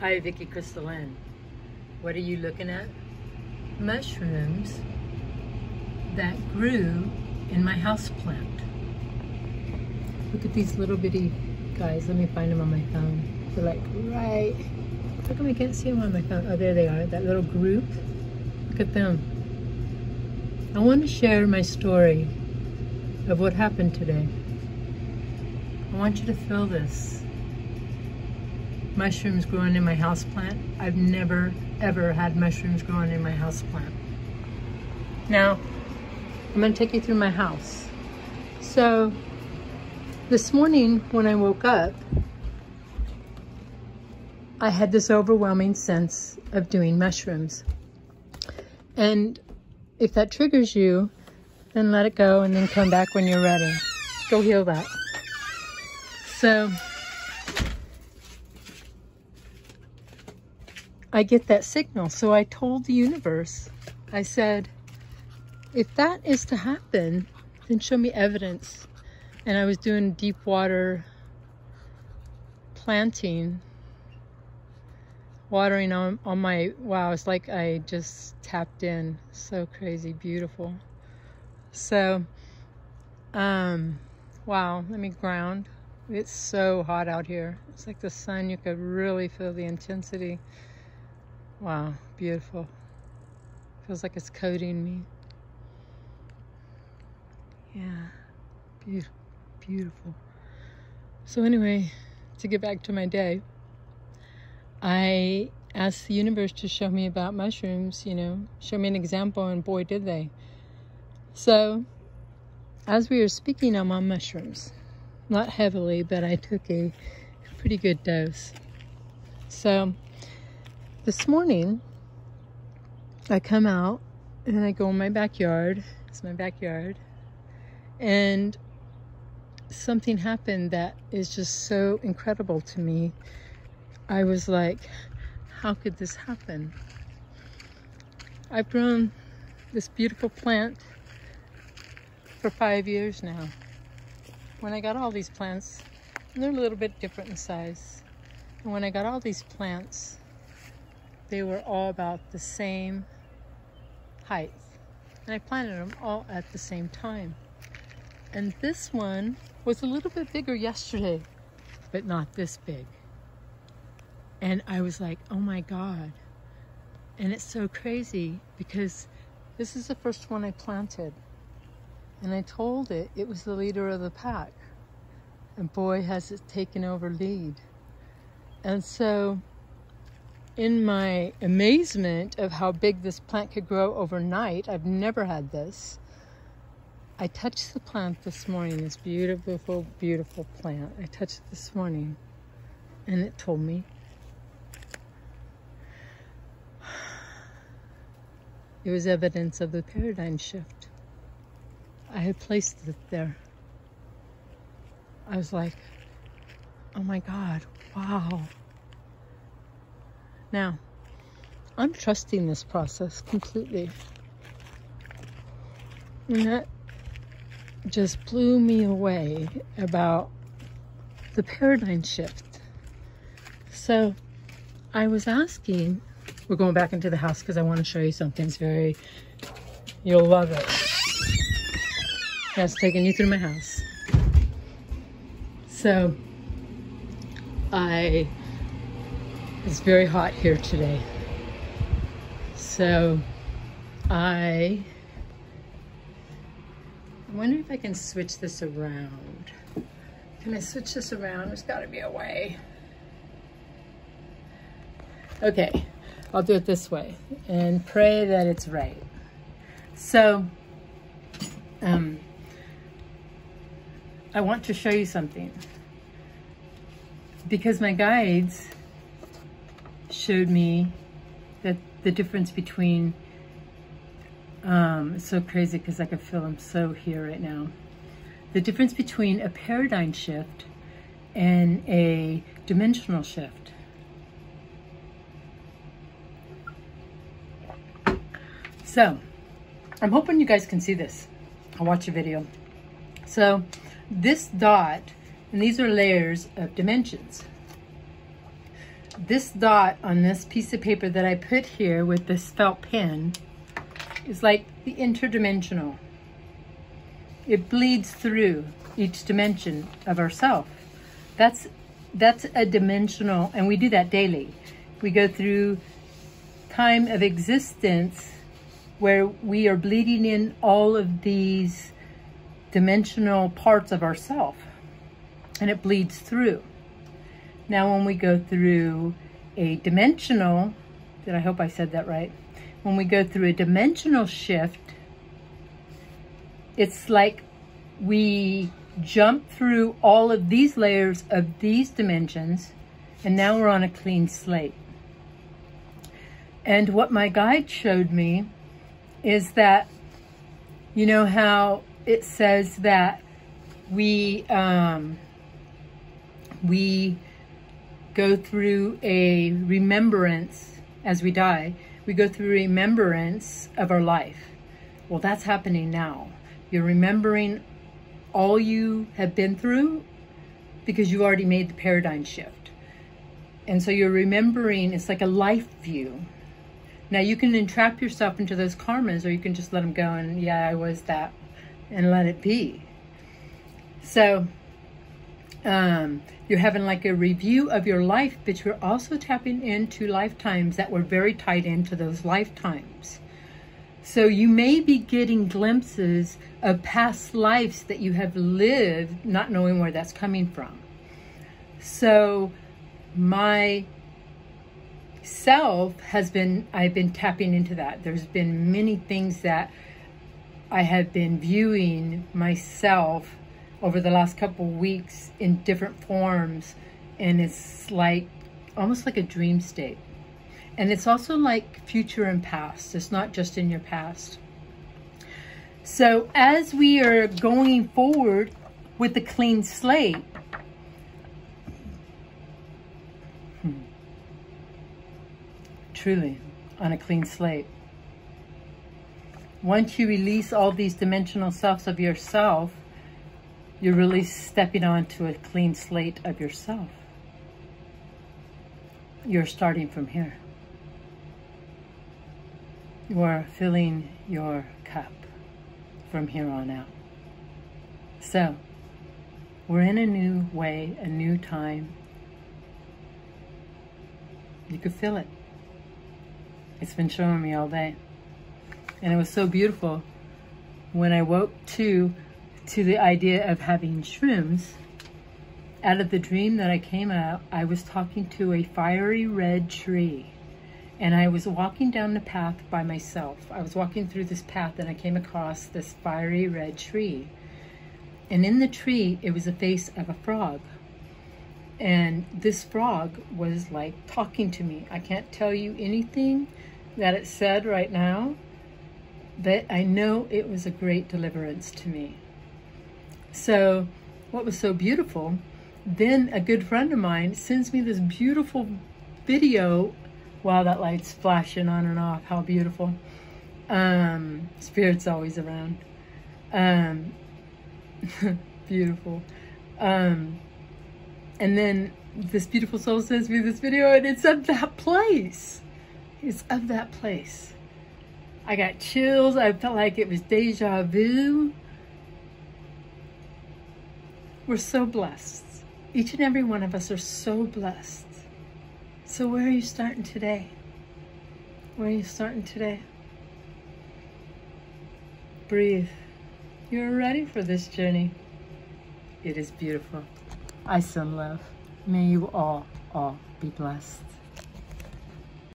Hi, Vickiecrystalynn. What are you looking at? Mushrooms that grew in my house plant. Look at these little bitty guys. Let me find them on my phone. They're like right. How come I can't see them on my phone? Oh, there they are. That little group. Look at them. I want to share my story of what happened today. I want you to feel this. Mushrooms growing in my houseplant. I've never ever had mushrooms growing in my houseplant. Now, I'm going to take you through my house. So, this morning when I woke up, I had this overwhelming sense of doing mushrooms. And if that triggers you, then let it go and then come back when you're ready. Go heal that. So, I get that signal. So I told the universe, I said, if that is to happen, then show me evidence. And I was doing deep water planting, watering on my, wow, it's like I just tapped in. So crazy, beautiful. So, wow, let me ground. It's so hot out here. It's like the sun, you could really feel the intensity. Wow, beautiful. Feels like it's coating me. Yeah, beautiful, beautiful. So anyway, to get back to my day, I asked the universe to show me about mushrooms, you know, show me an example, and boy, did they. So, as we were speaking, I'm on mushrooms. Not heavily, but I took a pretty good dose. So, this morning, I come out and I go in my backyard. It's my backyard. And something happened that is just so incredible to me. I was like, how could this happen? I've grown this beautiful plant for 5 years now. When I got all these plants, and they're a little bit different in size. And when I got all these plants, they were all about the same height. And I planted them all at the same time. And this one was a little bit bigger yesterday, but not this big. And I was like, oh my God. And it's so crazy because this is the first one I planted. And I told it was the leader of the pack. And boy, has it taken over lead. And so, in my amazement of how big this plant could grow overnight, I've never had this. I touched the plant this morning, this beautiful, beautiful plant. I touched it this morning, and it told me. It was evidence of the paradigm shift. I had placed it there. I was like, oh my God, wow. Now, I'm trusting this process completely. And that just blew me away about the paradigm shift. So I was asking, we're going back into the house because I want to show you something. It's very, you'll love it. That's taking you through my house. So it's very hot here today. So I wonder if I can switch this around. Can I switch this around? There's got to be a way. Okay, I'll do it this way and pray that it's right. So, I want to show you something because my guides showed me that the difference between, it's so crazy because I can feel them so here right now. The difference between a paradigm shift and a dimensional shift. So, I'm hoping you guys can see this. I'll watch a video. So, this dot, and these are layers of dimensions. this dot on this piece of paper that I put here with this felt pen is like the interdimensional. It bleeds through each dimension of ourself. That's a dimensional, and we do that daily. We go through time of existence where we are bleeding in all of these dimensional parts of ourself, and it bleeds through. Now, when we go through a dimensional, I hope I said that right? When we go through a dimensional shift, it's like we jump through all of these layers of these dimensions, and now we're on a clean slate. And what my guide showed me is that, you know how it says that we go through a remembrance as we die. We go through remembrance of our life. Well, that's happening now. You're remembering all you have been through because you already made the paradigm shift. And so you're remembering, it's like a life view. Now you can entrap yourself into those karmas, or you can just let them go and, yeah, I was that, and let it be. So you're having like a review of your life, but you're also tapping into lifetimes that were very tied into those lifetimes. So you may be getting glimpses of past lives that you have lived, not knowing where that's coming from. So my self I've been tapping into that. There's been many things that I have been viewing myself over the last couple of weeks in different forms, and it's like almost like a dream state. And it's also like future and past. It's not just in your past. So as we are going forward with the clean slate, truly on a clean slate, once you release all these dimensional selves of yourself, you're really stepping onto a clean slate of yourself. You're starting from here. You are filling your cup from here on out. So, we're in a new way, a new time. You could feel it. It's been showing me all day. And it was so beautiful when I woke to the idea of having shrooms. Out of the dream that I came out, I was talking to a fiery red tree. And I was walking down the path by myself. I was walking through this path and I came across this fiery red tree. And in the tree, it was a face of a frog. And this frog was like talking to me. I can't tell you anything that it said right now, but I know it was a great deliverance to me. So what was so beautiful, then a good friend of mine sends me this beautiful video. Wow, that light's flashing on and off. How beautiful. Spirit's always around. Beautiful. And then this beautiful soul sends me this video, and it's of that place. It's of that place. I got chills. I felt like it was deja vu. We're so blessed. Each and every one of us are so blessed. So where are you starting today? Where are you starting today? Breathe. You're ready for this journey. It is beautiful. I send love. May you all be blessed.